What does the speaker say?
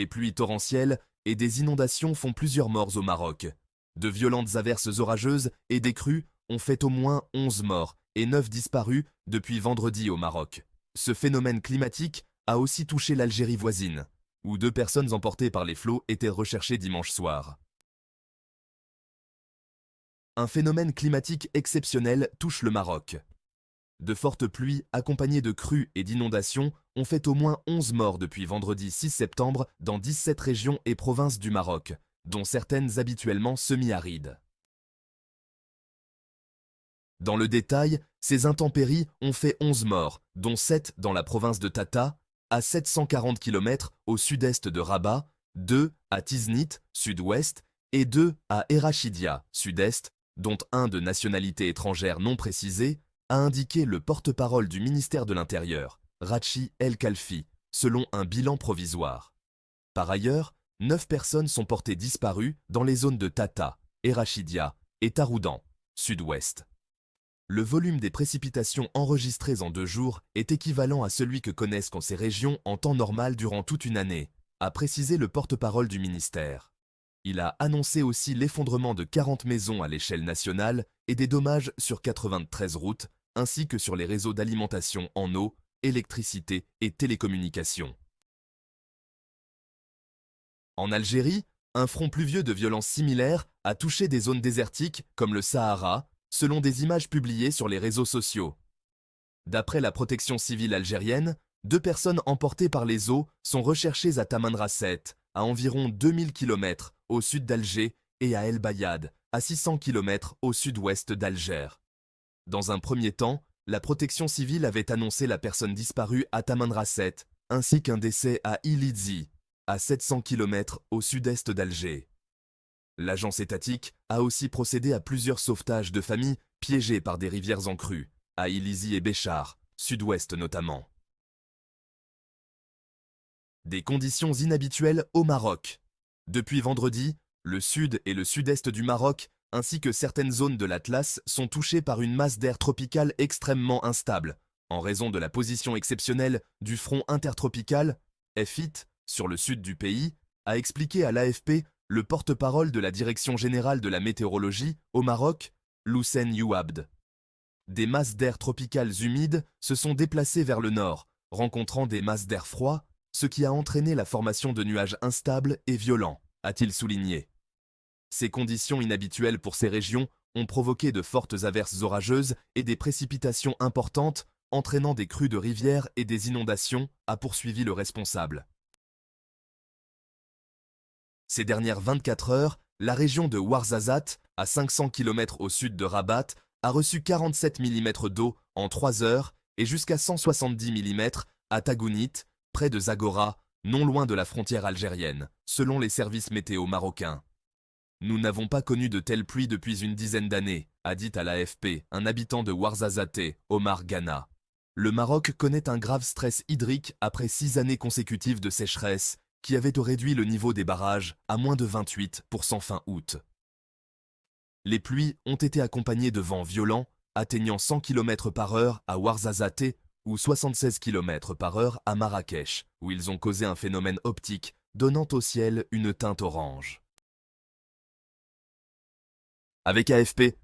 des pluies torrentielles et des inondations font plusieurs morts au Maroc. De violentes averses orageuses et des crues ont fait au moins 11 morts et 9 disparus depuis vendredi au Maroc. Ce phénomène climatique a aussi touché l'Algérie voisine, où 2 personnes emportées par les flots étaient recherchées dimanche soir. Un phénomène climatique exceptionnel touche le Maroc. De fortes pluies accompagnées de crues et d'inondations ont fait au moins 11 morts depuis vendredi 6 septembre dans 17 régions et provinces du Maroc, dont certaines habituellement semi-arides. Dans le détail, ces intempéries ont fait 11 morts, dont 7 dans la province de Tata, à 740 km au sud-est de Rabat, 2 à Tiznit, sud-ouest, et 2 à Erachidia, sud-est, dont un de nationalité étrangère non précisée, a indiqué le porte-parole du ministère de l'Intérieur, Rachi El Khalfi, selon un bilan provisoire. Par ailleurs, 9 personnes sont portées disparues dans les zones de Tata, Erachidia et Taroudan, sud-ouest. Le volume des précipitations enregistrées en 2 jours est équivalent à celui que connaissent ces régions en temps normal durant toute une année, a précisé le porte-parole du ministère. Il a annoncé aussi l'effondrement de 40 maisons à l'échelle nationale et des dommages sur 93 routes, ainsi que sur les réseaux d'alimentation en eau, électricité et télécommunications. En Algérie, un front pluvieux de violence similaire a touché des zones désertiques comme le Sahara, selon des images publiées sur les réseaux sociaux. D'après la protection civile algérienne, 2 personnes emportées par les eaux sont recherchées à Tamanrasset, à environ 2000 km au sud d'Alger, et à El Bayad, à 600 km au sud-ouest d'Alger. Dans un premier temps, la protection civile avait annoncé la personne disparue à Tamanrasset, ainsi qu'un décès à Ilidzi, à 700 km au sud-est d'Alger. L'agence étatique a aussi procédé à plusieurs sauvetages de familles piégées par des rivières en crue, à Illizi et Béchar, sud-ouest notamment. Des conditions inhabituelles au Maroc. Depuis vendredi, le sud et le sud-est du Maroc, ainsi que certaines zones de l'Atlas, sont touchées par une masse d'air tropical extrêmement instable, en raison de la position exceptionnelle du front intertropical, FIT, sur le sud du pays, a expliqué à l'AFP le porte-parole de la Direction générale de la météorologie au Maroc, Loussen Youabd. Des masses d'air tropicales humides se sont déplacées vers le nord, rencontrant des masses d'air froid, ce qui a entraîné la formation de nuages instables et violents, a-t-il souligné. Ces conditions inhabituelles pour ces régions ont provoqué de fortes averses orageuses et des précipitations importantes, entraînant des crues de rivières et des inondations, a poursuivi le responsable. Ces dernières 24 heures, la région de Ouarzazate, à 500 km au sud de Rabat, a reçu 47 mm d'eau en 3 heures et jusqu'à 170 mm à Tagounit, près de Zagora, non loin de la frontière algérienne, selon les services météo marocains. Nous n'avons pas connu de telles pluies depuis une dizaine d'années, a dit à l'AFP un habitant de Ouarzazate, Omar Ghana. Le Maroc connaît un grave stress hydrique après 6 années consécutives de sécheresse, qui avait réduit le niveau des barrages à moins de 28% fin août. Les pluies ont été accompagnées de vents violents, atteignant 100 km/h à Ouarzazate ou 76 km/h à Marrakech, où ils ont causé un phénomène optique donnant au ciel une teinte orange. Avec AFP,